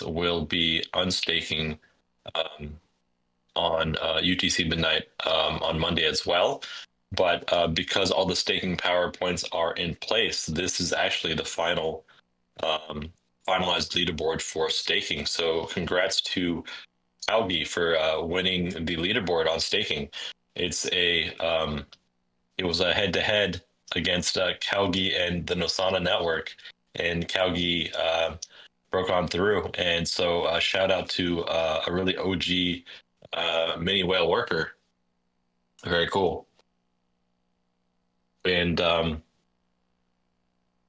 will be unstaking on UTC midnight on Monday as well. But because all the staking power points are in place, this is actually the um, finalized leaderboard for staking. So congrats to Algi for winning the leaderboard on staking. It was a head-to-head against Calgi and the Nosana network, and Calgi broke on through. And so shout out to a really OG mini whale worker. Very cool. And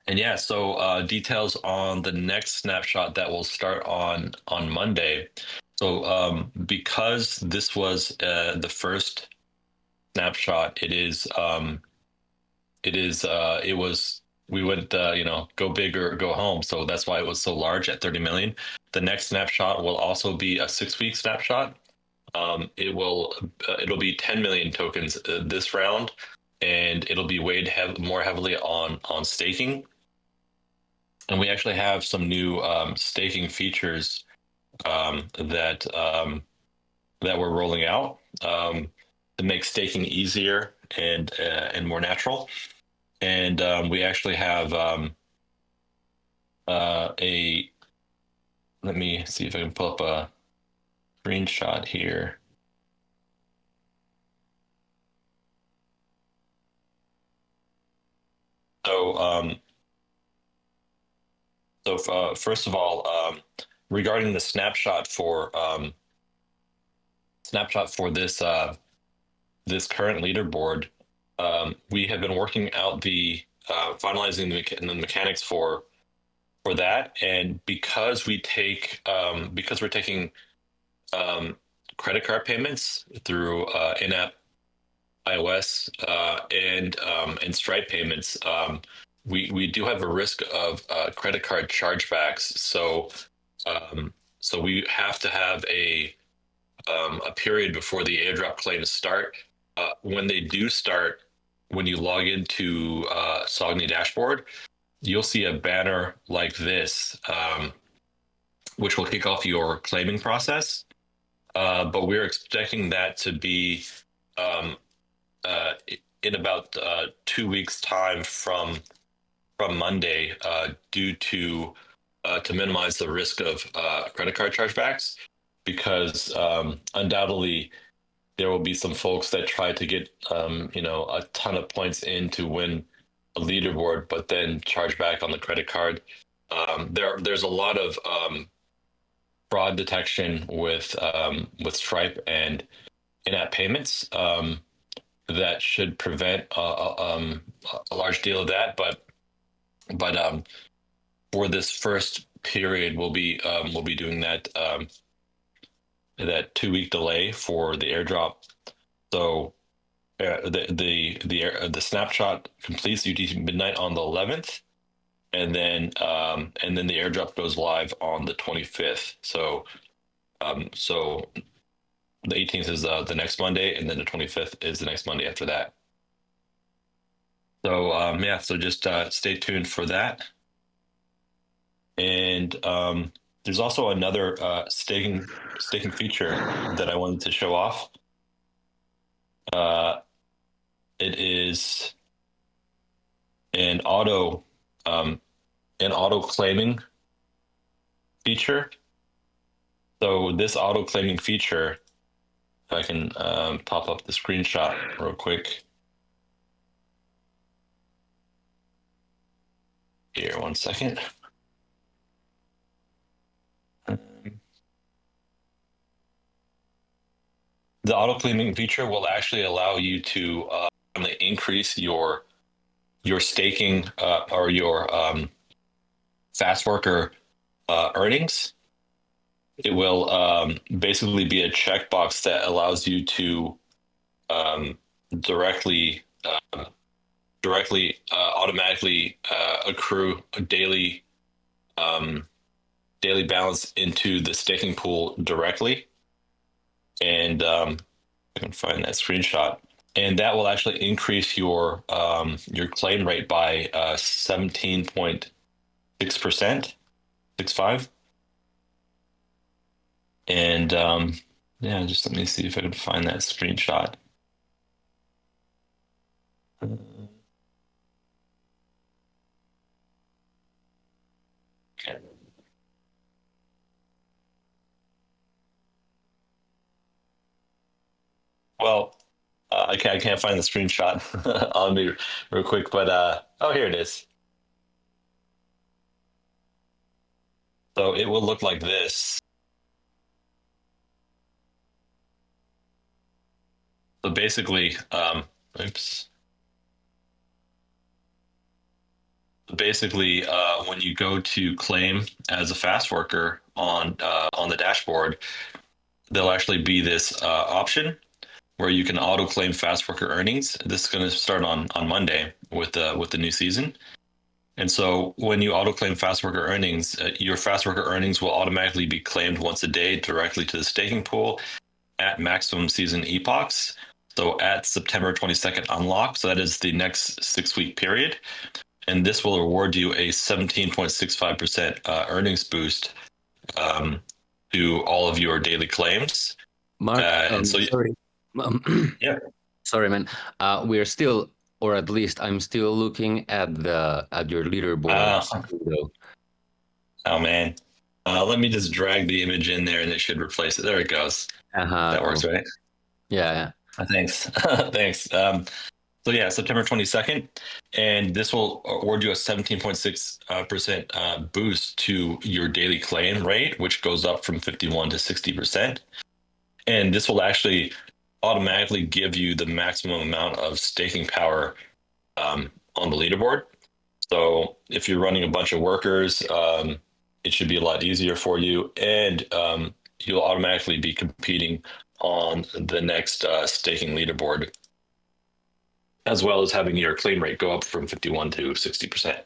yeah, so details on the next snapshot that will start on Monday. So because this was the first snapshot, it was we went go big or go home. So that's why it was so large at 30 million. The next snapshot will also be a 6-week snapshot. It'll be 10 million tokens this round, and it'll be weighed more heavily on staking. And we actually have some new staking features that we're rolling out to make staking easier and more natural. And we actually have a let me see if I can pull up a screenshot here. So first of all, regarding the snapshot for this current leaderboard, we have been working out the finalizing the mechanics for that, and because we're taking credit card payments through in-app iOS and Stripe payments, we do have a risk of credit card chargebacks. So we have to have a period before the airdrop claims start. When they do start, when you log into Sogni dashboard, you'll see a banner like this, which will kick off your claiming process. But we're expecting that to be um, in about 2 weeks' time from Monday, due to minimize the risk of credit card chargebacks, because undoubtedly there will be some folks that try to get a ton of points in to win a leaderboard, but then charge back on the credit card. There's a lot of fraud detection with Stripe and in-app payments that should prevent a large deal of that. But for this first period, we'll be doing that 2-week delay for the airdrop. So the snapshot completes UTC midnight on the 11th, and then the airdrop goes live on the 25th. So the 18th is the next Monday, and then the 25th is the next Monday after that. So yeah, so just stay tuned for that. And there's also another staking feature that I wanted to show off. It is an auto claiming feature. So this auto claiming feature, if I can pop up the screenshot real quick. Here, one second. The auto claiming feature will actually allow you to increase your staking or your fast worker earnings. It will basically be a checkbox that allows you to um, directly automatically accrue a daily balance into the staking pool directly. And I can find that screenshot. And that will actually increase your claim rate by 17.6%, 65. And yeah, just let me see if I can find that screenshot. Okay. Well, I can't find the screenshot on me real quick, but oh, here it is. So it will look like this. So basically, oops. Basically, when you go to claim as a fast worker on the dashboard, there'll actually be this option where you can auto claim fast worker earnings. This is going to start on Monday with the new season. And so when you auto claim fast worker earnings, your fast worker earnings will automatically be claimed once a day directly to the staking pool at maximum season epochs. So at September 22nd unlock, so that is the next 6 week period. And this will reward you a 17.65% earnings boost um, to all of your daily claims. Mark, And so, sorry. yeah. Sorry, man. We're still, or at least I'm still looking at your leaderboard window. Oh man. Let me just drag the image in there and it should replace it. There it goes. That works, Cool. right? Yeah. Thanks. Thanks. So yeah, September 22nd, and this will award you a 17.6% boost to your daily claim rate, which goes up from 51 to 60%. And this will actually automatically give you the maximum amount of staking power on the leaderboard. So if you're running a bunch of workers, it should be a lot easier for you, and you'll automatically be competing on the next staking leaderboard, as well as having your claim rate go up from 51 to 60%.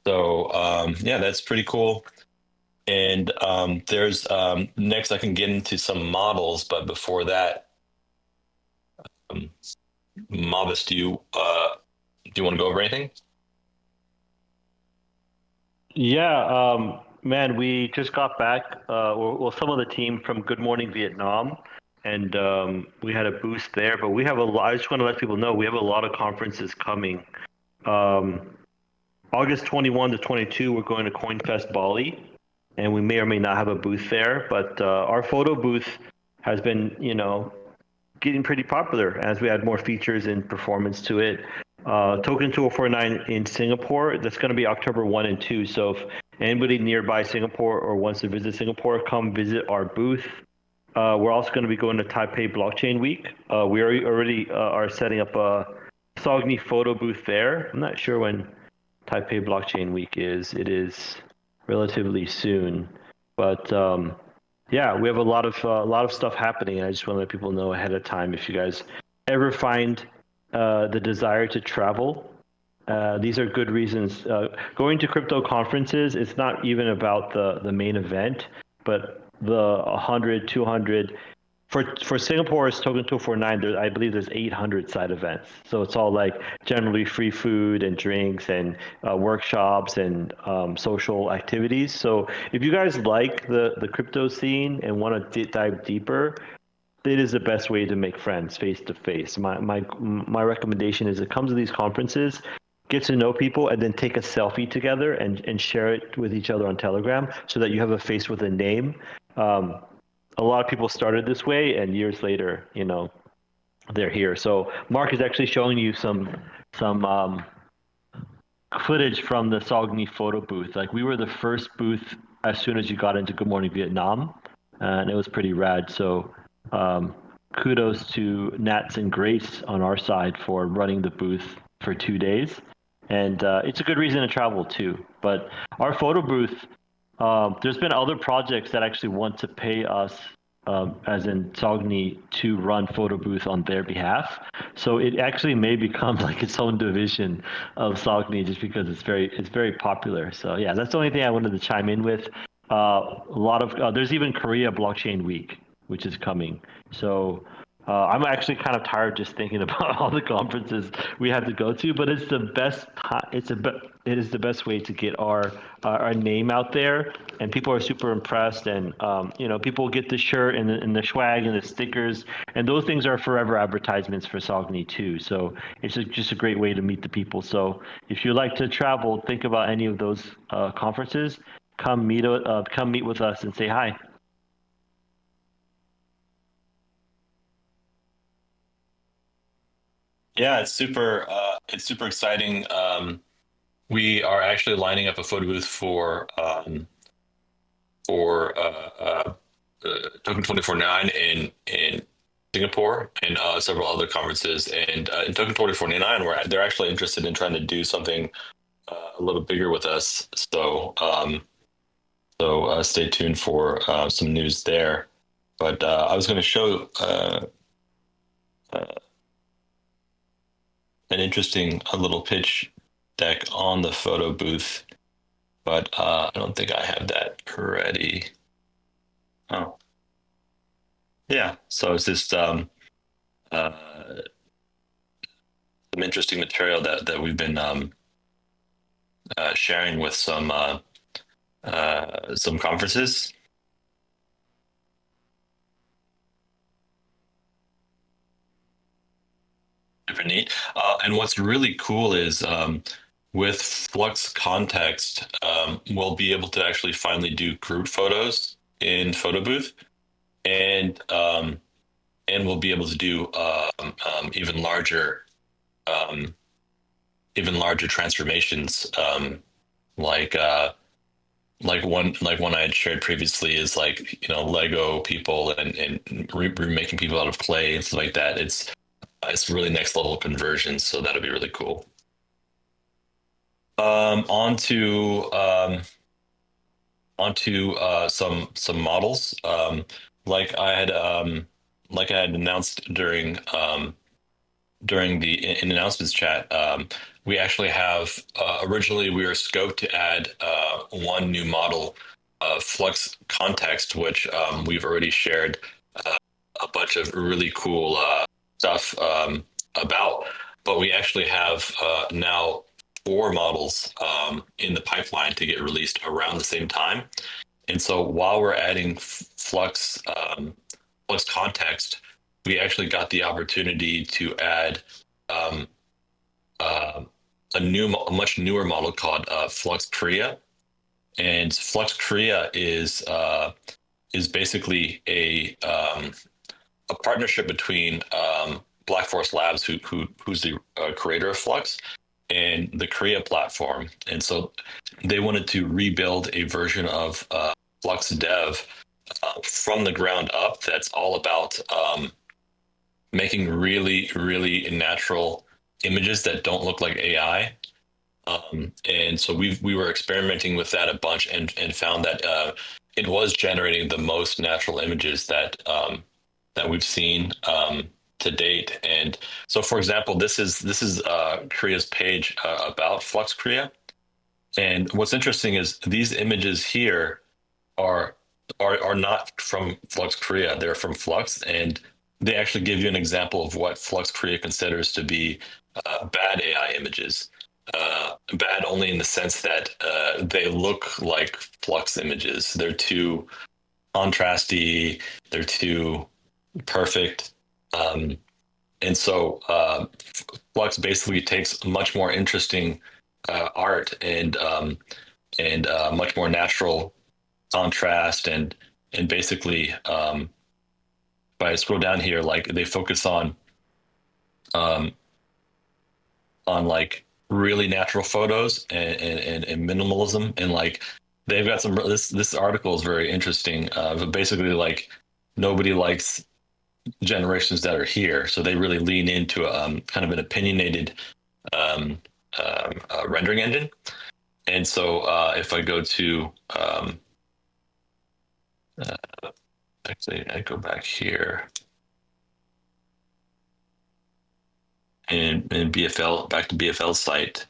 So yeah, that's pretty cool. And there's next I can get into some models, but before that, um, Mavis, do you want to go over anything? Yeah, man, we just got back. Well, some of the team from Good Morning Vietnam, and we had a boost there. But we have a lot. I just want to let people know we have a lot of conferences coming. Um, August 21 to 22, we're going to CoinFest Bali, and we may or may not have a booth there. But our photo booth has been, getting pretty popular as we add more features and performance to it. Token 2049 in Singapore, that's going to be October 1 and 2. So if anybody nearby Singapore or wants to visit Singapore, come visit our booth. We're also going to be going to Taipei Blockchain Week. We already are setting up a Sogni photo booth there. I'm not sure when Taipei Blockchain Week is. It is relatively soon. But yeah, we have a lot of stuff happening, and I just want to let people know ahead of time if you guys ever find the desire to travel. These are good reasons. Going to crypto conferences, it's not even about the main event, but the 100, 200. For Singapore's Token 249, I believe there's 800 side events. So it's all like generally free food and drinks and workshops and social activities. So if you guys like the crypto scene and want to dive deeper, it is the best way to make friends face to face. My recommendation is to come to these conferences, get to know people, and then take a selfie together and share it with each other on Telegram so that you have a face with a name. A lot of people started this way, and years later, they're here. So Mark is actually showing you some footage from the Sogni photo booth. Like we were the first booth as soon as you got into Good Morning Vietnam, and it was pretty rad. So kudos to Nats and Grace on our side for running the booth for 2 days, and it's a good reason to travel too. But our photo booth, there's been other projects that actually want to pay us, as in Sogni, to run photo booth on their behalf. So it actually may become like its own division of Sogni just because it's very popular. So yeah, that's the only thing I wanted to chime in with. A lot of there's even Korea Blockchain Week, which is coming. So I'm actually kind of tired just thinking about all the conferences we have to go to, but it's the best. It is the best way to get our name out there, and people are super impressed. And people get the shirt and the swag and the stickers, and those things are forever advertisements for Sogni too. So it's just a great way to meet the people. So if you like to travel, think about any of those conferences. Come meet with us and say hi. Yeah, it's super exciting. We are actually lining up a photo booth for Token 24/9 in Singapore and several other conferences. And in Token 24/9, they're actually interested in trying to do something a little bigger with us. So stay tuned for some news there. But I was going to show an interesting little pitch deck on the photo booth, but I don't think I have that ready. Oh, yeah. So it's just some interesting material that we've been sharing with some conferences. Super neat. And what's really cool is with Flux Context, we'll be able to actually finally do group photos in Photo Booth, and we'll be able to do um, even larger transformations, like one I had shared previously is like Lego people and remaking people out of clay and stuff like that. It's really next level conversions, so that'll be really cool. On to some models. Like I had announced during the in announcements chat. We actually have originally we were scoped to add one new model, Flux Context, which we've already shared a bunch of really cool stuff about. But we actually have now four models in the pipeline to get released around the same time. And so while we're adding Flux Context, we actually got the opportunity to add um, uh, a much newer model called Flux Korea. And Flux Korea is basically a partnership between Black Forest Labs, who's the creator of Flux, and the Korea platform. And so they wanted to rebuild a version of Flux Dev from the ground up that's all about making really, really natural images that don't look like AI. And so we were experimenting with that a bunch and found that it was generating the most natural images that we've seen to date. And so, for example, this is Korea's page about Flux Korea. And what's interesting is these images here are are not from Flux Korea. They're from Flux, and they actually give you an example of what Flux Korea considers to be bad AI images. Bad only in the sense that they look like Flux images. They're too contrasty. They're too perfect. Um, and so Flux basically takes much more interesting art and much more natural contrast and basically if I scroll down here, like they focus um, on like really natural photos and minimalism and like they've got some this article is very interesting. But basically like nobody likes generations that are here, so they really lean into kind of an opinionated rendering engine. And so if I go to actually I go back here and BFL back to BFL site,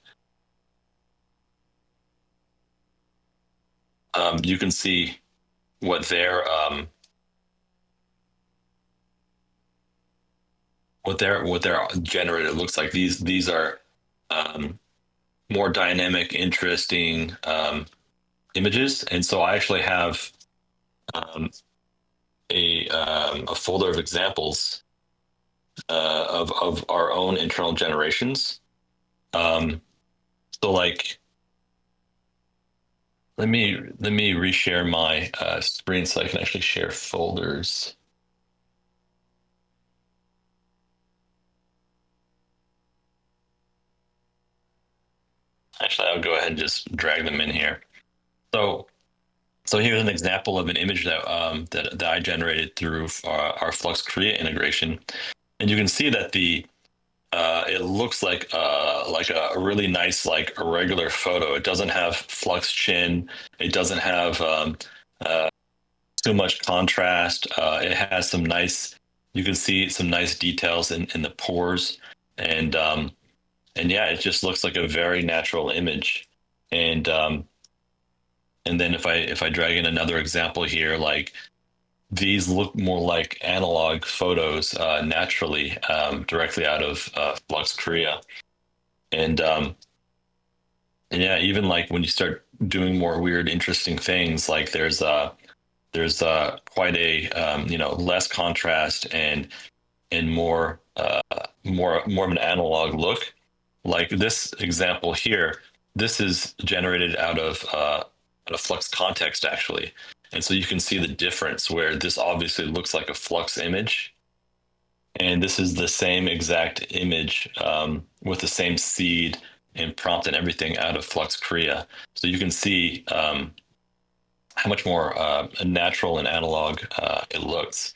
you can see what their what they're generated looks like. These are more dynamic, interesting images, and so I actually have a folder of examples of our own internal generations. So like, let me reshare my screen so I can actually share folders. Actually, I'll go ahead and just drag them in here. So here's an example of an image that that I generated through our Flux Korea integration, and you can see that it looks like a really nice, like a regular photo. It doesn't have flux chin. It doesn't have too much contrast. It has some nice. You can see some nice details in the pores, and yeah, it just looks like a very natural image. And then if I drag in another example here, like these look more like analog photos naturally, directly out of Flux Korea. And yeah, even like when you start doing more weird, interesting things, like there's quite a less contrast and more of an analog look. Like this example here, this is generated out of Flux context actually, and so you can see the difference where this obviously looks like a Flux image, and this is the same exact image with the same seed and prompt and everything out of Flux Korea. So you can see how much more natural and analog it looks.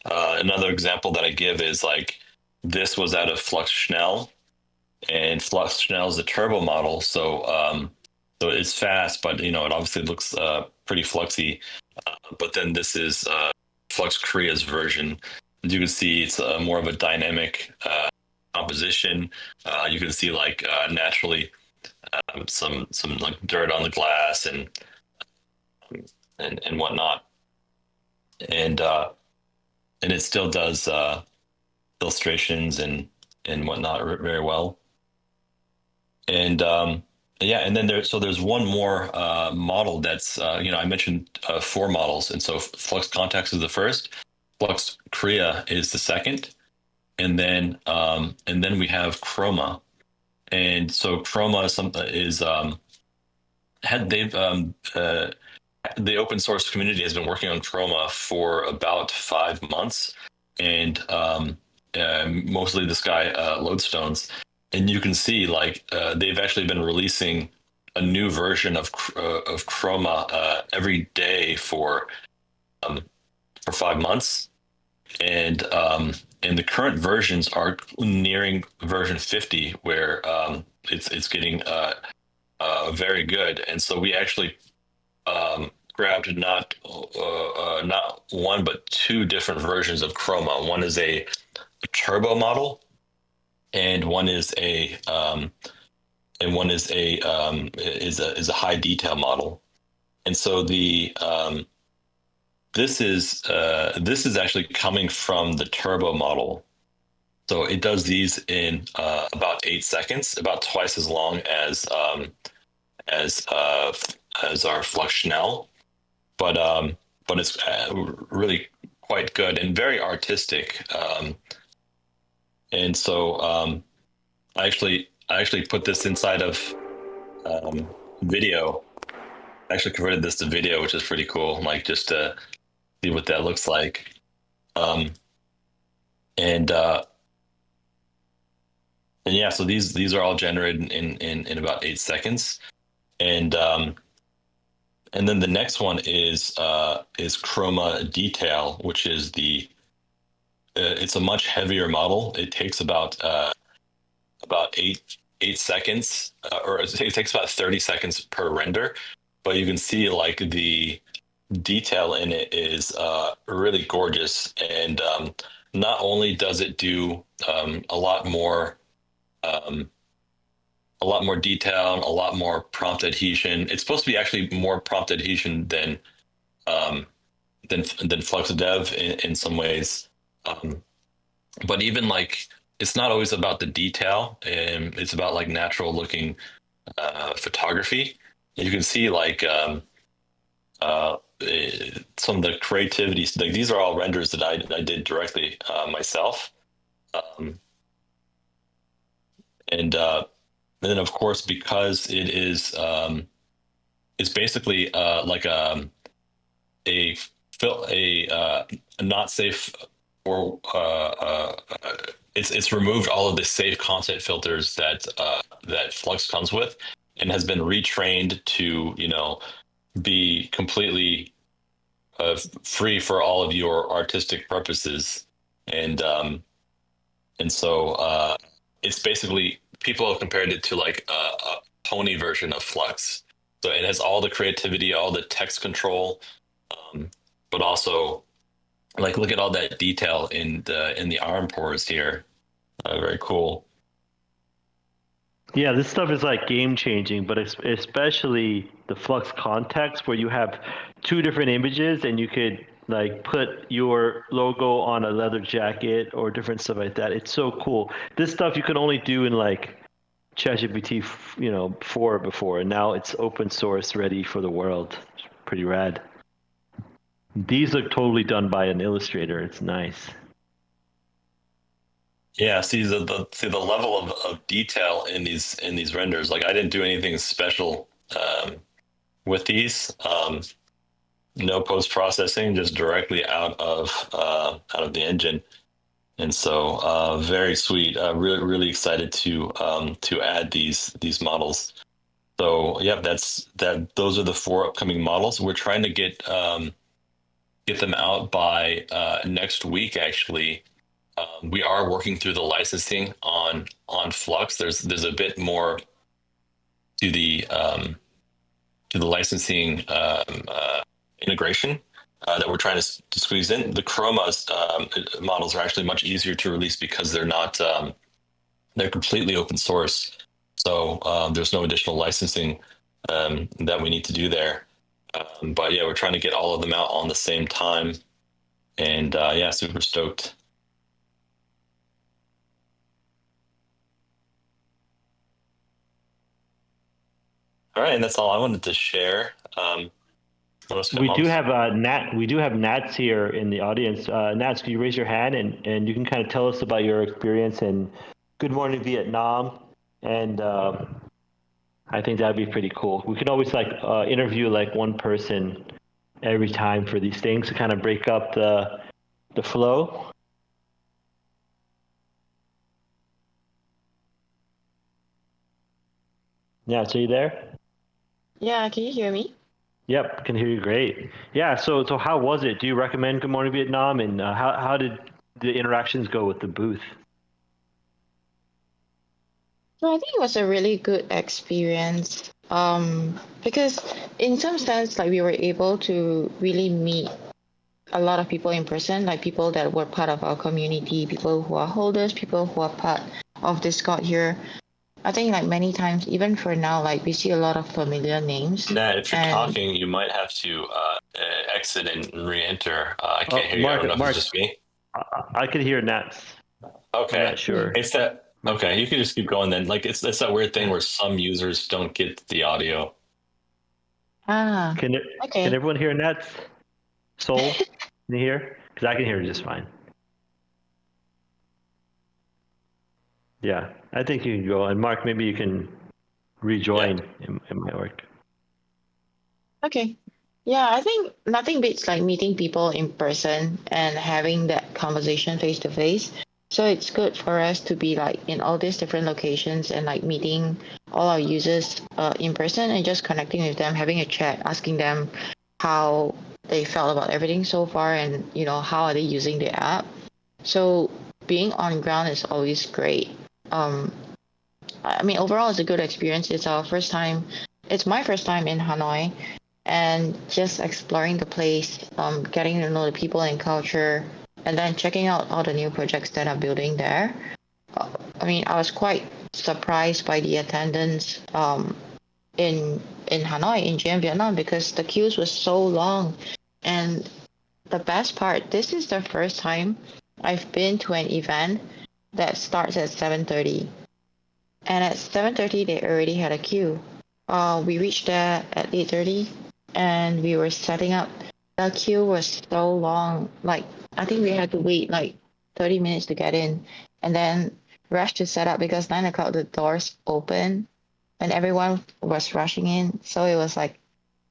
Another example that I give is like this was out of Flux Schnell, and Flux Schnell is a turbo model, so it's fast, but it obviously looks pretty fluxy. But then this is Flux Korea's version. You can see it's more of a dynamic composition. You can see like naturally some like dirt on the glass and whatnot, and it still does illustrations and whatnot very well. And yeah, and then there's one more model that's I mentioned four models, and so Flux Context is the first, Flux Korea is the second, and then we have Chroma. And so Chroma is had they've the open source community has been working on Chroma for about 5 months, and mostly this guy Lodestones, and you can see like they've actually been releasing a new version of Chroma every day for 5 months, and the current versions are nearing version 50, where it's getting very good. And so we actually grabbed not one but two different versions of Chroma. One is a turbo model, and one is a high detail model. And so this is actually coming from the turbo model. So it does these in about 8 seconds, about twice as long as our Flux Schnell, but it's really quite good and very artistic. And so I actually put this inside of video. I actually converted this to video, which is pretty cool. Like just to see what that looks like. And yeah, so these are all generated in about 8 seconds, and then the next one is Chroma Detail, which is it's a much heavier model. It takes about 8 seconds, or it takes about 30 seconds per render, but you can see like the detail in it is really gorgeous, and not only does it do a lot more detail, a lot more prompt adhesion. It's supposed to be actually more prompt adhesion than FluxDev in some ways. but even like it's not always about the detail, and it's about like natural looking photography. You can see like some of the creativity. Like these are all renders that I did directly myself, um, and then of course because it is it's basically like a a not safe or it's removed all of the safe content filters that Flux comes with, and has been retrained to be completely free for all of your artistic purposes, and so it's basically people have compared it to like a pony version of Flux. So it has all the creativity, all the text control, but also like look at all that detail in the arm pores here. Very cool. Yeah, this stuff is like game changing, but especially the Flux context where you have two different images and you could like put your logo on a leather jacket or different stuff like that. It's so cool. This stuff you can only do in like ChatGPT, 4 before, and now it's open source ready for the world. It's pretty rad. These look totally done by an illustrator. It's nice. Yeah, see the level of detail in these renders. Like I didn't do anything special with these. No post processing, just directly out of the engine. And so very sweet. Really excited to add these models. So yep, those are the 4 upcoming models. We're trying to get them out by next week actually. We are working through the licensing on Flux. There's a bit more to the licensing integration that we're trying to squeeze in. The Chroma's models are actually much easier to release because they're completely open source. So there's no additional licensing that we need to do there. But yeah, we're trying to get all of them out on the same time, and yeah, super stoked. All right, and that's all I wanted to share. We do have Nat. We do have Nats here in the audience. Nats, can you raise your hand and you can kind of tell us about your experience in Good Morning Vietnam, and I think that'd be pretty cool. We can always like interview like one person every time for these things to kind of break up the flow. Nats, are you there? Yeah, can you hear me? Yep, can hear you great. Yeah, so how was it? Do you recommend Good Morning Vietnam, and how did the interactions go with the booth? So I think it was a really good experience. Because in some sense, like we were able to really meet a lot of people in person, like people that were part of our community, people who are holders, people who are part of Discord here. I think like many times, even for now, like we see a lot of familiar names. Nat, if you're And talking, you might have to exit and re-enter. I can't hear you. I don't know if it's Mark, just me. I could hear Nats. I'm Okay, not sure. it's that. Okay, you can just keep going then. Like it's that weird thing where some users don't get the audio. ah, Can okay. everyone hear Nats? Soul, can you hear? Because I can hear just fine. Yeah, I think you can go. And Mark, maybe you can rejoin. Yep. It might work. Okay. Yeah, I think nothing beats like meeting people in person and having that conversation face to face. So it's good for us to be like in all these different locations and like meeting all our users in person and just connecting with them, having a chat, asking them how they felt about everything so far and how are they using the app. So being on ground is always great. Um, I mean, overall, it's a good experience. It's our first time. It's my first time in Hanoi, and just exploring the place, getting to know the people and culture, and then checking out all the new projects that are building there. I mean, I was quite surprised by the attendance in Hanoi, in GM Vietnam, because the queues were so long. And the best part, this is the first time I've been to an event that starts at 7:30, and at 7:30 they already had a queue. We reached there at 8:30, and we were setting up. The queue was so long. Like I think we had to wait like 30 minutes to get in, and then rush to set up because 9 o'clock the doors open, and everyone was rushing in. So it was like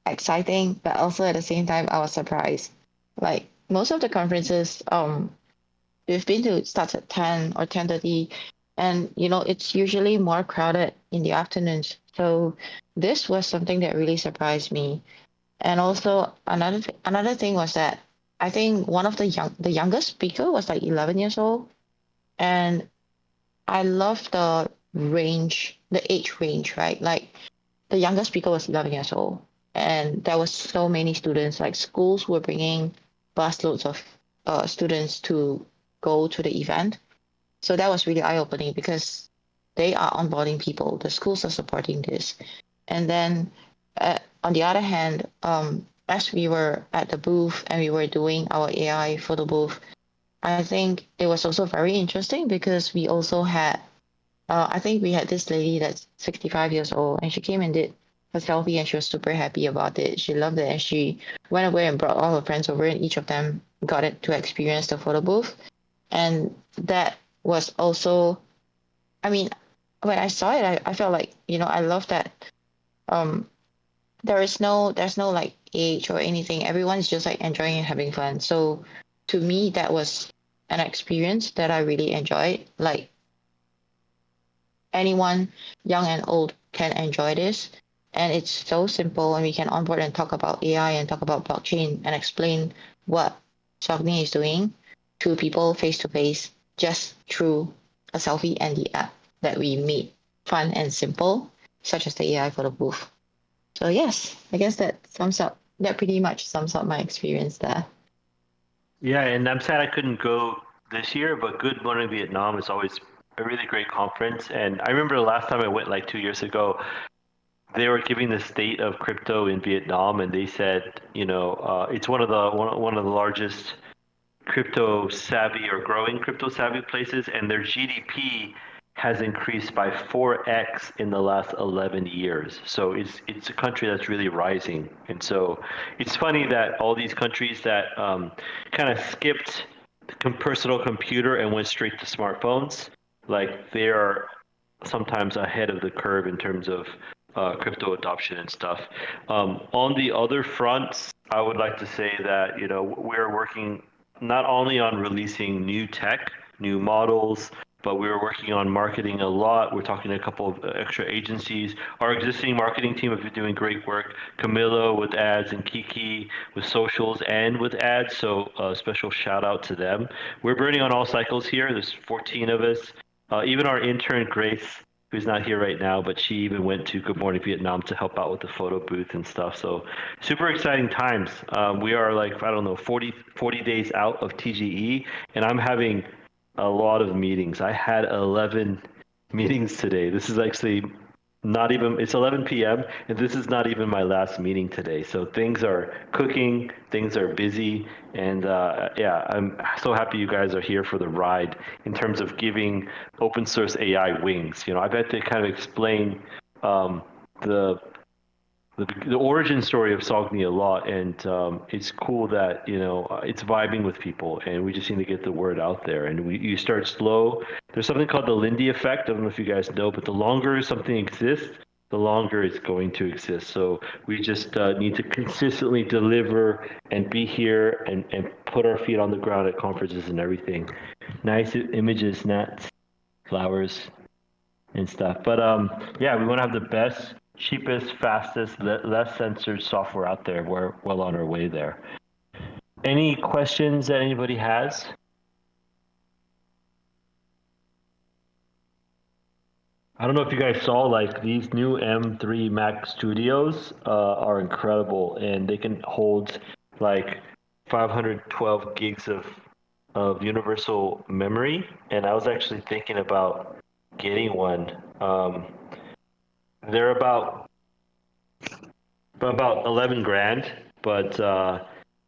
exciting, but also at the same time I was surprised. Like most of the conferences, we've been to starts at 10 or 10:30, and it's usually more crowded in the afternoons. So this was something that really surprised me. And also another thing was that I think one of the youngest speaker was like 11 years old, and I love the age range, right? Like the youngest speaker was 11 years old, and there was so many students. Like schools were bringing busloads of students to go to the event. So that was really eye opening because they are onboarding people. The schools are supporting this. And then on the other hand, as we were at the booth and we were doing our AI photo booth, I think it was also very interesting because we also had, I think we had this lady that's 65 years old, and she came and did a selfie, and she was super happy about it. She loved it, and she went away and brought all her friends over, and each of them got it to experience the photo booth. And that was also, I mean, when I saw it, I felt like, I love that. Um, there's no like age or anything. Everyone's just like enjoying and having fun. So to me, that was an experience that I really enjoyed. Like anyone, young and old, can enjoy this. And it's so simple, and we can onboard and talk about AI and talk about blockchain and explain what Sogni is doing to people face to face just through a selfie and the app that we made fun and simple, such as the AI photo booth. So yes, I guess that pretty much sums up my experience there. Yeah, and I'm sad I couldn't go this year, but Good Morning Vietnam is always a really great conference. And I remember the last time I went like 2 years ago, they were giving the state of crypto in Vietnam, and they said, it's one of the largest crypto savvy or growing crypto savvy places, and their GDP has increased by 4x in the last 11 years. So it's a country that's really rising. And so it's funny that all these countries that kind of skipped the personal computer and went straight to smartphones, like they are sometimes ahead of the curve in terms of crypto adoption and stuff. On the other fronts, I would like to say that we're working not only on releasing new tech, new models, but we're working on marketing a lot. We're talking to a couple of extra agencies. Our existing marketing team have been doing great work. Camilo with ads and Kiki with socials and with ads. So a special shout out to them. We're burning on all cycles here. There's 14 of us. Even our intern Grace, who's not here right now, but she even went to Good Morning Vietnam to help out with the photo booth and stuff. So super exciting times. We are like, I don't know, 40 days out of TGE, and I'm having a lot of meetings. I had 11 meetings today. This is actually not even, it's 11 p.m. and this is not even my last meeting today. So things are cooking, things are busy, and yeah, I'm so happy you guys are here for the ride in terms of giving open source AI wings. I've had to kind of explain the the origin story of Sogni a lot, and it's cool that it's vibing with people, and we just need to get the word out there. And you start slow. There's something called the Lindy effect. I don't know if you guys know, but the longer something exists, the longer it's going to exist. So we just need to consistently deliver and be here and put our feet on the ground at conferences and everything. Nice images, gnats, flowers, and stuff. But yeah, we want to have the best, cheapest, fastest, less censored software out there. We're well on our way there. Any questions that anybody has? I don't know if you guys saw, like, these new M3 Mac Studios are incredible, and they can hold like 512 gigs of universal memory. And I was actually thinking about getting one. They're about 11 grand, but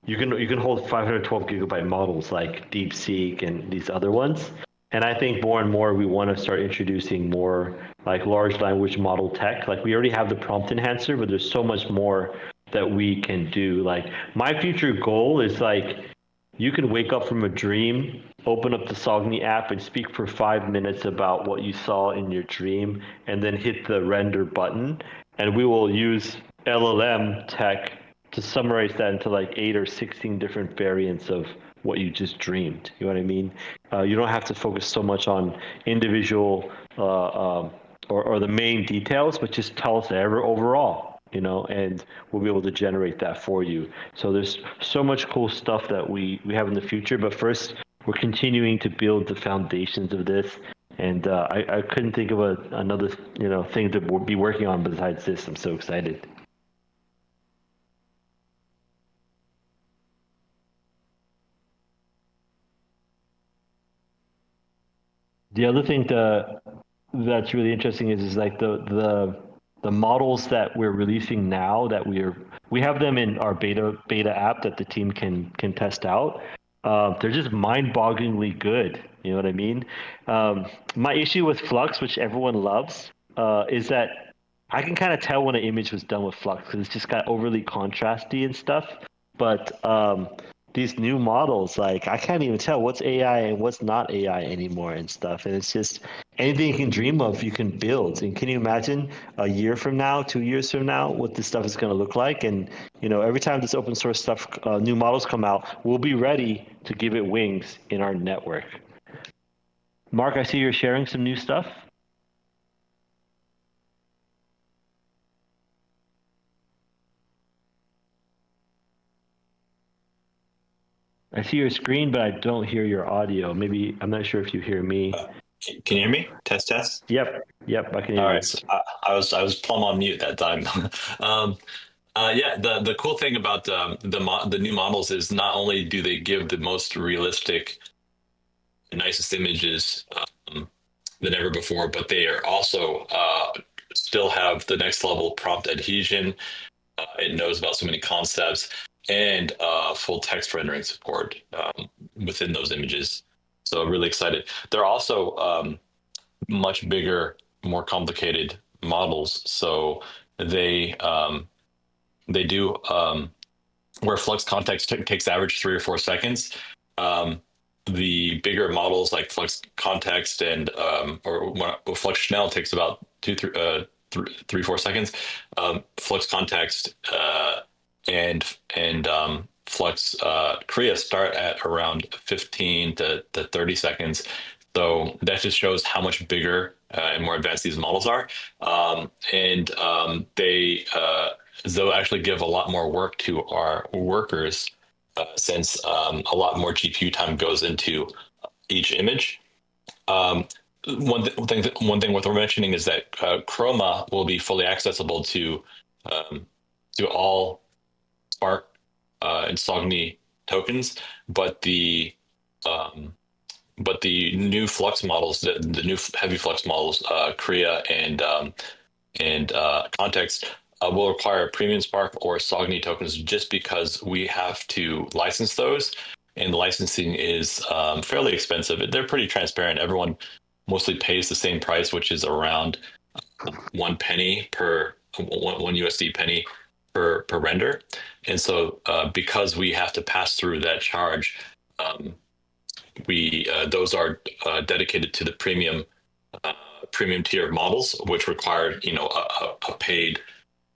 you can hold 512 gigabyte models like DeepSeek and these other ones. And I think more and more we want to start introducing more like large language model tech. Like we already have the prompt enhancer, but there's so much more that we can do. Like my future goal is like you can wake up from a dream, open up the Sogni app, and speak for 5 minutes about what you saw in your dream, and then hit the render button. And we will use LLM tech to summarize that into like 8 or 16 different variants of what you just dreamed. You know what I mean? You don't have to focus so much on individual or the main details, but just tell us overall, you know, and we'll be able to generate that for you. So there's so much cool stuff that we have in the future, but first we're continuing to build the foundations of this. And I couldn't think of another, you know, thing to be working on besides this. I'm so excited. The other thing that's really interesting is like the models that we're releasing now that we have them in our beta app that the team can test out. They're just mind-bogglingly good. You know what I mean? My issue with Flux, which everyone loves, is that I can kind of tell when an image was done with Flux because it's just got overly contrasty and stuff. But these new models, like I can't even tell what's AI and what's not AI anymore and stuff. And it's just anything you can dream of, you can build. And can you imagine a year from now, 2 years from now, what this stuff is going to look like? And you know, every time this open source stuff, new models come out, we'll be ready to give it wings in our network. Mark, I see you're sharing some new stuff. I see your screen, but I don't hear your audio. Maybe I'm not sure if you hear me. Can you hear me? Test, test. Yep, I can hear All you. right. So I was plumb on mute that time. Yeah, the cool thing about the new models is not only do they give the most realistic, nicest images than ever before, but they are also still have the next level prompt adhesion. It knows about so many concepts and full text rendering support within those images. So really excited. They're also much bigger, more complicated models. So they do where flux context takes average 3 or 4 seconds. The bigger models like flux context and or flux Chanel takes about 3 4 seconds. Flux context and flux Korea start at around 15 to 30 seconds. So that just shows how much bigger and more advanced these models are. They'll actually give a lot more work to our workers since a lot more GPU time goes into each image. One thing worth mentioning is that Chroma will be fully accessible to all Spark and Sogni tokens, but the new Flux models, the new heavy Flux models, Korea and Context, will require Premium Spark or Sogni tokens just because we have to license those, and the licensing is fairly expensive. They're pretty transparent. Everyone mostly pays the same price, which is around 1 penny per one USD penny per render. And so because we have to pass through that charge, those are dedicated to the premium tier models, which require a paid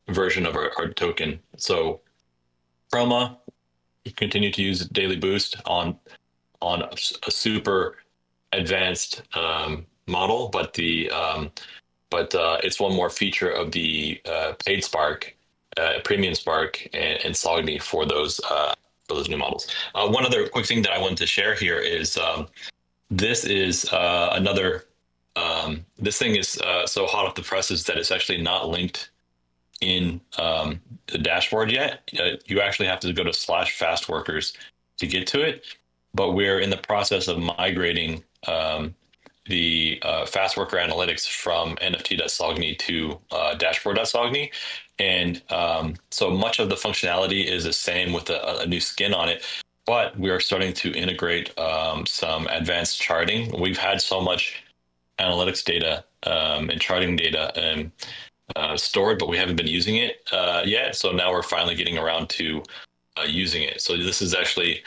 version of our token. So Chroma, you continue to use Daily Boost on a super advanced model, but it's one more feature of the paid Spark, Premium Spark, and Sogni for those new models. One other quick thing that I wanted to share here is this is another. This thing is so hot off the presses that it's actually not linked in the dashboard yet. You actually have to go to /fastworkers to get to it, but we're in the process of migrating the fast worker analytics from nft.sogni to dashboard.sogni. And so much of the functionality is the same with a new skin on it, but we are starting to integrate some advanced charting. We've had so much analytics data and charting data stored, but we haven't been using it yet. So now we're finally getting around to using it. So this is actually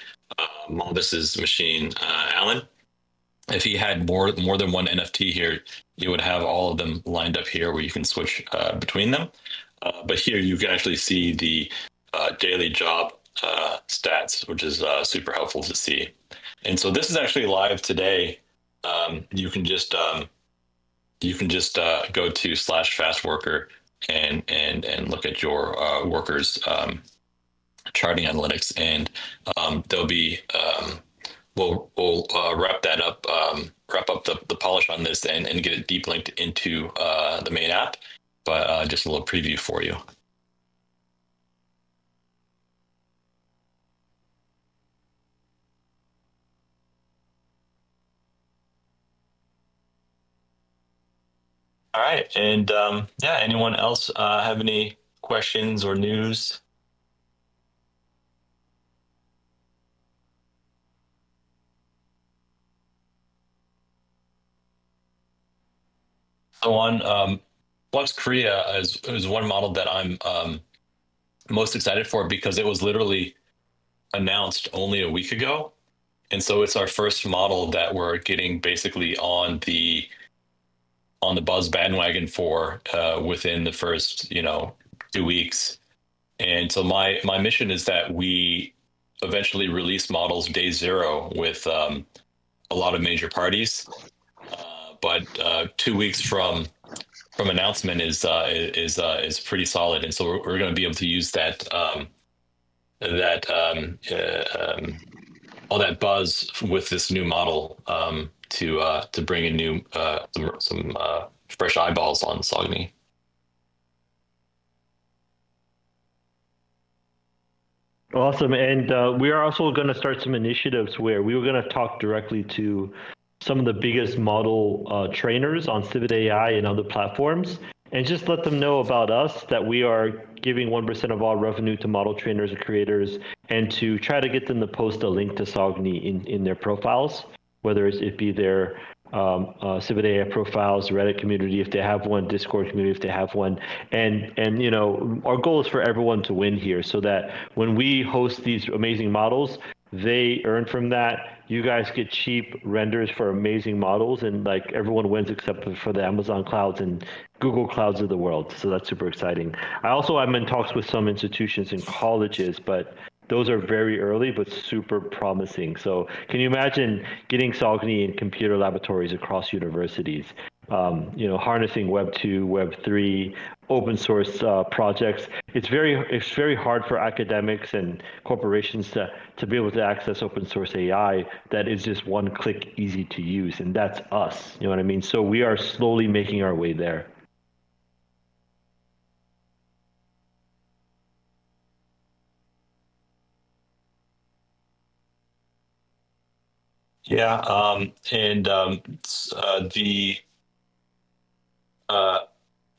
Malvis's machine, Alan. If he had more than one NFT here, you would have all of them lined up here where you can switch between them. But here you can actually see the daily job stats, which is super helpful to see. And so this is actually live today. You can just go to /fastworker and look at your workers charting analytics, and there'll be we'll wrap up the polish on this and get it deep linked into the main app. But just a little preview for you. All right, and yeah, anyone else have any questions or news? So on Flux Korea is one model that I'm most excited for because it was literally announced only a week ago. And so it's our first model that we're getting basically on the buzz bandwagon for within the first 2 weeks. And so my mission is that we eventually release models day zero with a lot of major parties. But 2 weeks from announcement is pretty solid, and so we're going to be able to use that all that buzz with this new model to bring in new some fresh eyeballs on Sogni. Awesome. And we are also going to start some initiatives where we were going to talk directly to some of the biggest model trainers on Civet.ai and other platforms, and just let them know about us, that we are giving 1% of all revenue to model trainers and creators, and to try to get them to post a link to Sogni in their profiles, whether it be their Civet.ai profiles, Reddit community if they have one, Discord community if they have one, and our goal is for everyone to win here, so that when we host these amazing models, they earn from that. You guys get cheap renders for amazing models, and like everyone wins except for the Amazon clouds and Google clouds of the world. So that's super exciting. I'm in talks with some institutions and colleges, but those are very early but super promising. So can you imagine getting Sogni in computer laboratories across universities? Harnessing Web 2, Web 3, open source projects. It's very hard for academics and corporations to be able to access open source AI that is just one click easy to use, and that's us. You know what I mean? So we are slowly making our way there. Yeah, and the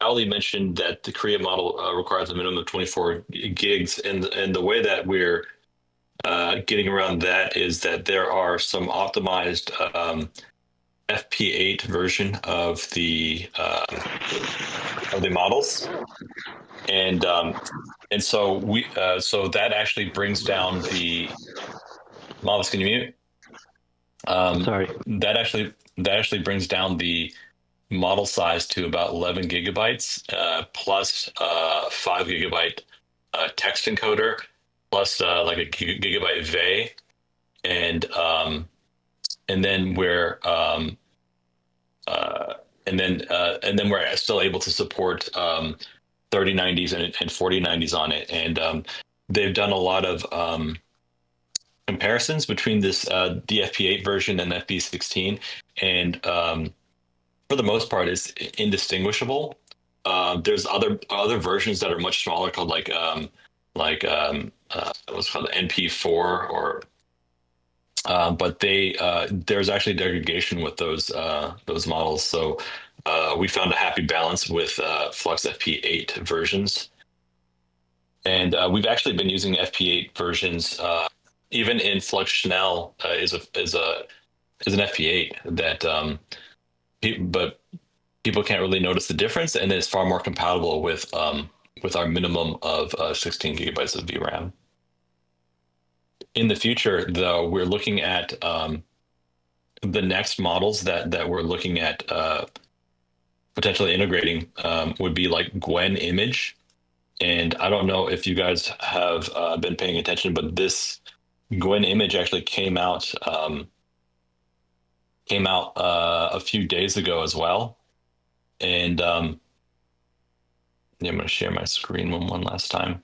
Ali mentioned that the Korea model requires a minimum of 24 gigs, and the way that we're getting around that is that there are some optimized FP8 version of the models, and so so that actually brings down the Malvis. Can you mute? Sorry. That actually brings down the model size to about 11 gigabytes plus 5 gigabyte text encoder plus like a gigabyte VE, and then we're still able to support 3090s and 4090s on it, and they've done a lot of comparisons between this DFP8 version and FP16, and for the most part, it's indistinguishable. There's other versions that are much smaller, called what's called NP4 or but there's actually degradation with those models. So we found a happy balance with Flux FP8 versions, and we've actually been using FP8 versions even in Flux Chanel is an FP8 that but people can't really notice the difference, and it's far more compatible with our minimum of 16 gigabytes of VRAM. In the future, though, we're looking at the next models that we're looking at potentially integrating would be like Gwen Image. And I don't know if you guys have been paying attention, but this Gwen Image actually came out a few days ago as well. And yeah, I'm going to share my screen one last time.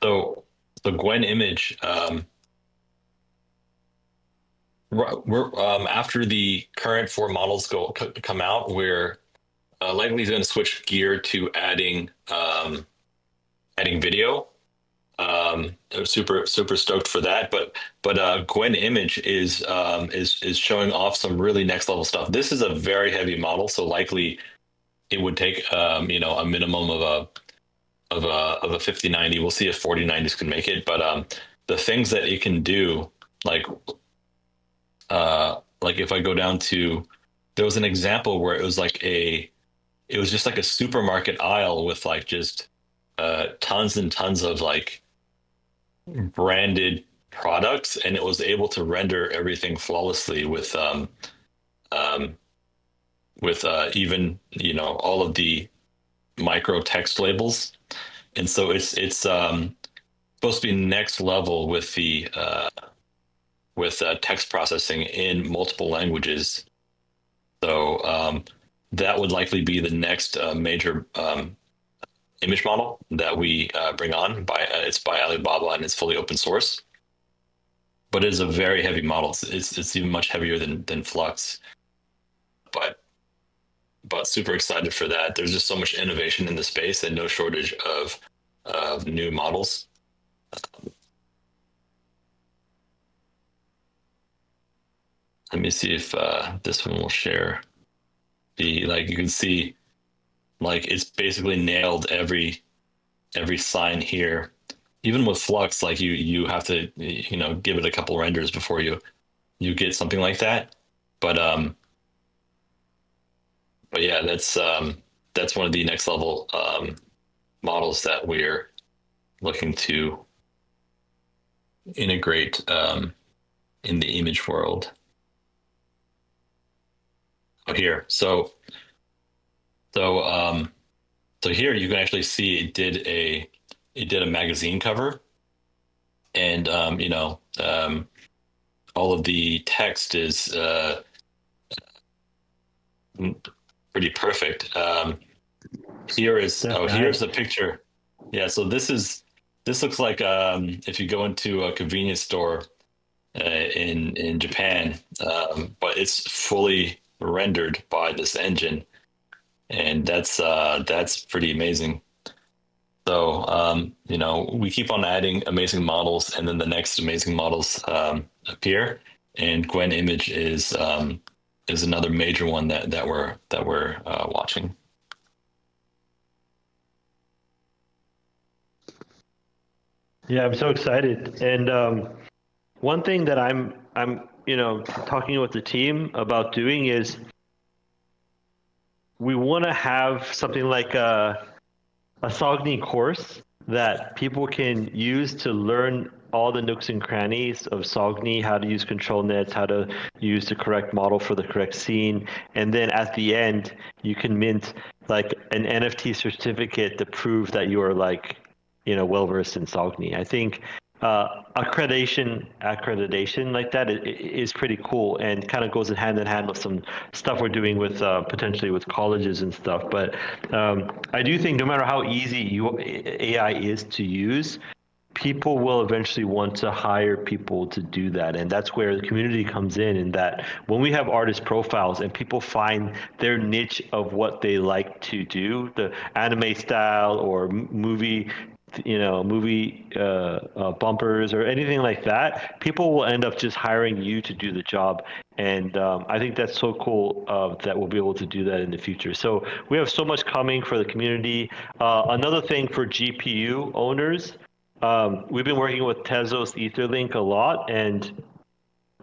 So the Gwen Image, we're after the current 4 models come out, we're likely going to switch gear to adding video. I'm super stoked for that. But Gwen Image is showing off some really next level stuff. This is a very heavy model, so likely it would take a minimum of a 5090. We'll see if 4090s can make it. But the things that it can do, like if I go down to, there was an example where it was just like a supermarket aisle with like just tons and tons of like branded products, and it was able to render everything flawlessly with even all of the micro text labels. And so it's supposed to be next level with the text processing in multiple languages. So that would likely be the next major image model that we bring on. It's by Alibaba, and it's fully open source. But it is a very heavy model. It's even much heavier than Flux. But super excited for that. There's just so much innovation in the space and no shortage of new models. Let me see if this one will share. You can see, like, it's basically nailed every sign here. Even with Flux, like you have to give it a couple renders before you get something like that. But yeah, that's one of the next level models that we're looking to integrate in the image world. Here, so here you can actually see it did a magazine cover, and all of the text is pretty perfect. Here's the picture. Yeah, so this looks like if you go into a convenience store in Japan, but it's fully rendered by this engine, and that's pretty amazing. So we keep on adding amazing models, and then the next amazing models appear, and Gwen Image is another major one that we're watching. Yeah, I'm so excited. And one thing that I'm talking with the team about doing is we want to have something like a Sogni course that people can use to learn all the nooks and crannies of Sogni, how to use control nets, how to use the correct model for the correct scene. And then at the end, you can mint like an NFT certificate to prove that you are well-versed in Sogni. I think accreditation like that is pretty cool, and kind of goes hand in hand with some stuff we're doing with potentially with colleges and stuff. But I do think no matter how easy AI is to use, people will eventually want to hire people to do that, and that's where the community comes in that when we have artist profiles and people find their niche of what they like to do, the anime style or movie bumpers or anything like that, people will end up just hiring you to do the job. And I think that's so cool that we'll be able to do that in the future. So we have so much coming for the community. Another thing for GPU owners, we've been working with Tezos Etherlink a lot, and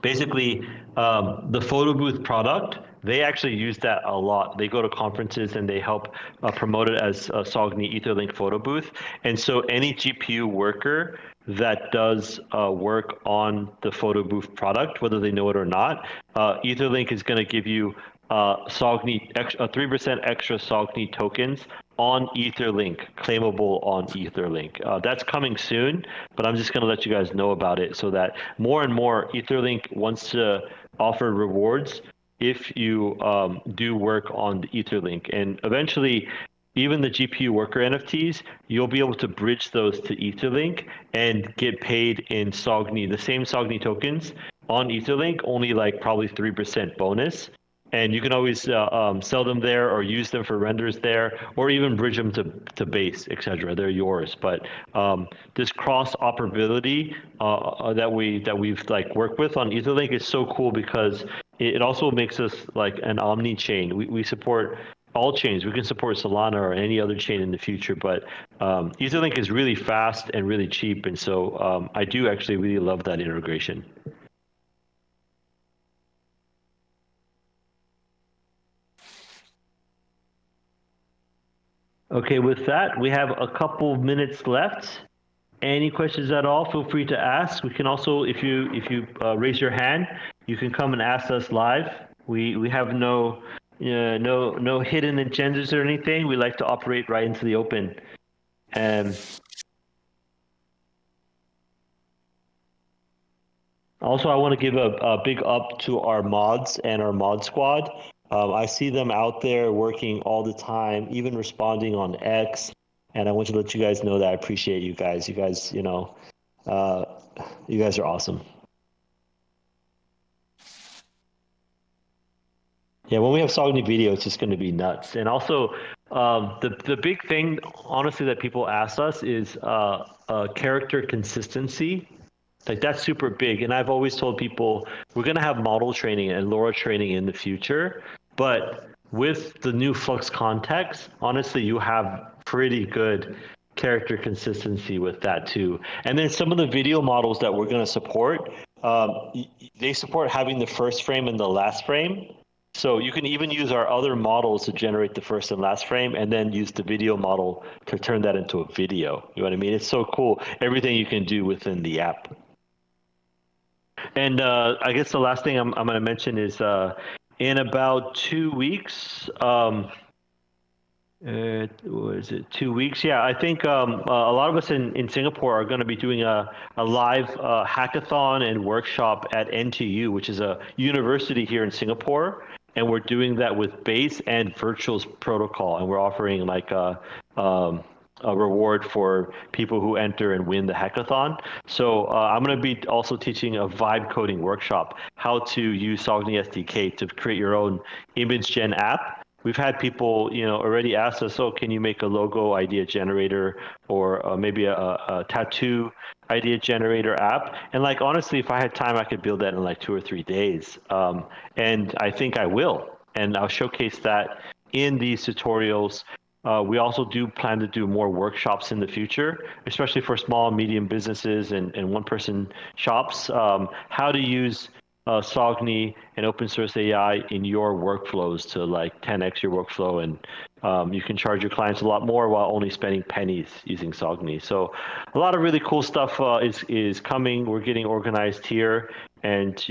basically the photo booth product, they actually use that a lot. They go to conferences and they help promote it as a Sogni Etherlink photo booth. And so any GPU worker that does work on the photo booth product, whether they know it or not, Etherlink is going to give you Sogni 3% extra Sogni tokens on Etherlink, claimable on Etherlink. That's coming soon, but I'm just going to let you guys know about it so that more and more Etherlink wants to offer rewards if you do work on the Etherlink. And eventually, even the GPU worker NFTs, you'll be able to bridge those to Etherlink and get paid in Sogni, the same Sogni tokens on Etherlink, only like probably 3% bonus. And you can always sell them there or use them for renders there, or even bridge them to base, etc. They're yours. But this cross operability that we've like worked with on Etherlink is so cool because it also makes us like an omni chain. We support all chains. We can support Solana or any other chain in the future, but Etherlink is really fast and really cheap, and so I do actually really love that integration. Okay, with that, we have a couple of minutes left. Any questions at all, feel free to ask. We can also, if you raise your hand, you can come and ask us live. We have no hidden agendas or anything. We like to operate right into the open. Also, I want to give a big up to our mods and our mod squad. I see them out there working all the time, even responding on X. And I want to let you guys know that I appreciate you guys. You guys, you guys are awesome. Yeah, when we have Sogni video, it's just going to be nuts. And also, the big thing, honestly, that people ask us is character consistency. Like that's super big. And I've always told people we're going to have model training and LoRa training in the future. But with the new Flux context, honestly, you have pretty good character consistency with that too. And then some of the video models that we're going to support, they support having the first frame and the last frame. So you can even use our other models to generate the first and last frame and then use the video model to turn that into a video. You know what I mean? It's so cool. Everything you can do within the app. And I guess the last thing I'm going to mention is in about 2 weeks, what is it, 2 weeks? Yeah, I think a lot of us in Singapore are going to be doing a live hackathon and workshop at NTU, which is a university here in Singapore. And we're doing that with Base and Virtual's protocol. And we're offering like a reward for people who enter and win the hackathon. So I'm going to be also teaching a vibe coding workshop, how to use Sogni SDK to create your own image gen app. We've had people, already ask us, oh, can you make a logo idea generator or maybe a tattoo idea generator app? And like, honestly, if I had time, I could build that in like 2 or 3 days. And I think I will. And I'll showcase that in these tutorials. We also do plan to do more workshops in the future, especially for small and medium businesses and one-person shops, how to use Sogni and open source AI in your workflows to like 10x your workflow, and you can charge your clients a lot more while only spending pennies using Sogni. So a lot of really cool stuff is coming. We're getting organized here, and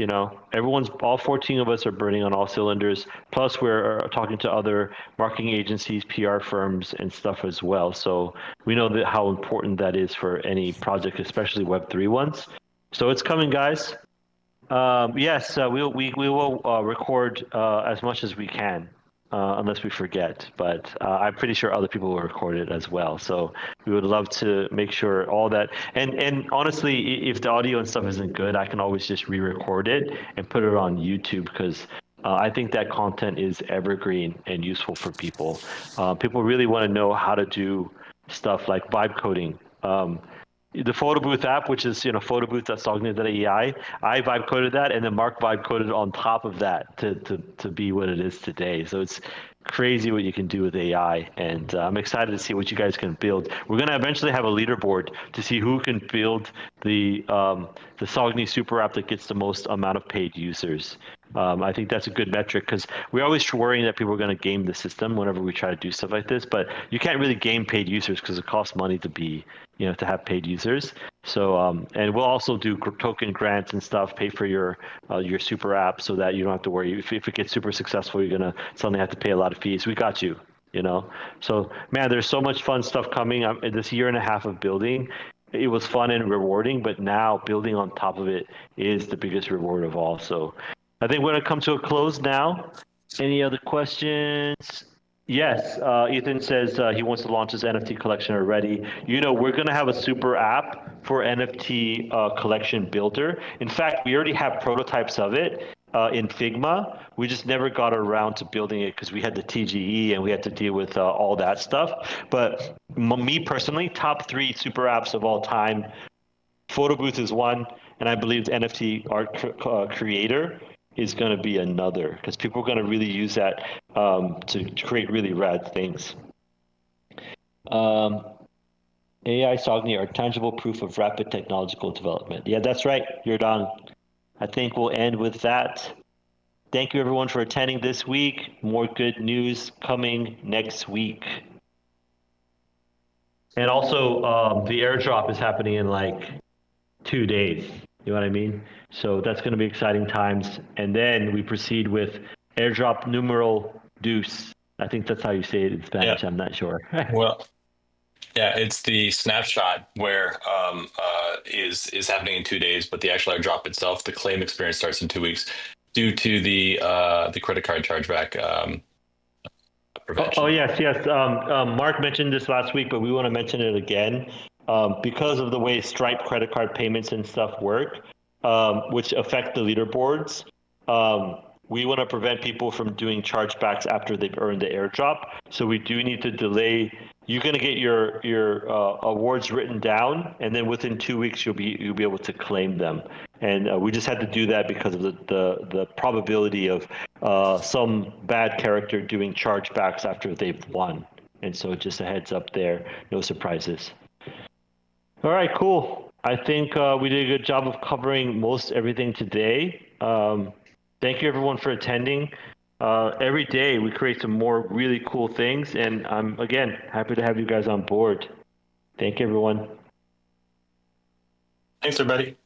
all 14 of us are burning on all cylinders. Plus, we're talking to other marketing agencies, PR firms, and stuff as well. So we know that how important that is for any project, especially Web3 ones. So it's coming, guys. Yes, we will record as much as we can. unless we forget. But I'm pretty sure other people will record it as well. So we would love to make sure all that. And honestly, if the audio and stuff isn't good, I can always just re-record it and put it on YouTube because I think that content is evergreen and useful for people. People really want to know how to do stuff like vibe coding. The photo booth app, which is photobooth.sogni.ai, I vibe coded that, and then Mark vibe coded on top of that to be what it is today. So it's crazy what you can do with AI, and I'm excited to see what you guys can build. We're gonna eventually have a leaderboard to see who can build the Sogni super app that gets the most amount of paid users. I think that's a good metric because we're always worrying that people are going to game the system whenever we try to do stuff like this. But you can't really game paid users because it costs money to have paid users. So and we'll also do token grants and stuff, pay for your super app so that you don't have to worry. If it gets super successful, you're gonna suddenly have to pay a lot of fees. We got you. So man, there's so much fun stuff coming. This year and a half of building. It was fun and rewarding, but now building on top of it is the biggest reward of all. So I think we're going to come to a close now. Any other questions? Yes, Ethan says he wants to launch his NFT collection already. We're going to have a super app for NFT collection builder. In fact, we already have prototypes of it in Figma. We just never got around to building it because we had the TGE and we had to deal with all that stuff. But me personally, top 3 super apps of all time, Photo Booth is one, and I believe the NFT art creator is going to be another because people are going to really use that to create really rad things. AI Sogni are tangible proof of rapid technological development. Yeah, that's right. You're done. I think we'll end with that. Thank you everyone for attending this week. More good news coming next week. And also the airdrop is happening in like 2 days. You know what I mean? So that's going to be exciting times. And then we proceed with airdrop numeral deuce. I think that's how you say it in Spanish. Yeah. I'm not sure. Well, yeah, it's the snapshot where is happening in 2 days, but the actual airdrop itself, the claim experience starts in 2 weeks due to the credit card chargeback prevention. Oh yes. Mark mentioned this last week, but we want to mention it again. Because of the way Stripe credit card payments and stuff work, which affect the leaderboards, we want to prevent people from doing chargebacks after they've earned the airdrop. So we do need to delay. You're going to get your awards written down, and then within 2 weeks you'll be able to claim them. And we just had to do that because of the probability of some bad character doing chargebacks after they've won. And so just a heads up there, no surprises. All right, cool. I think we did a good job of covering most everything today. Thank you everyone for attending. Every day we create some more really cool things, and I'm, again, happy to have you guys on board. Thank you, everyone. Thanks, everybody.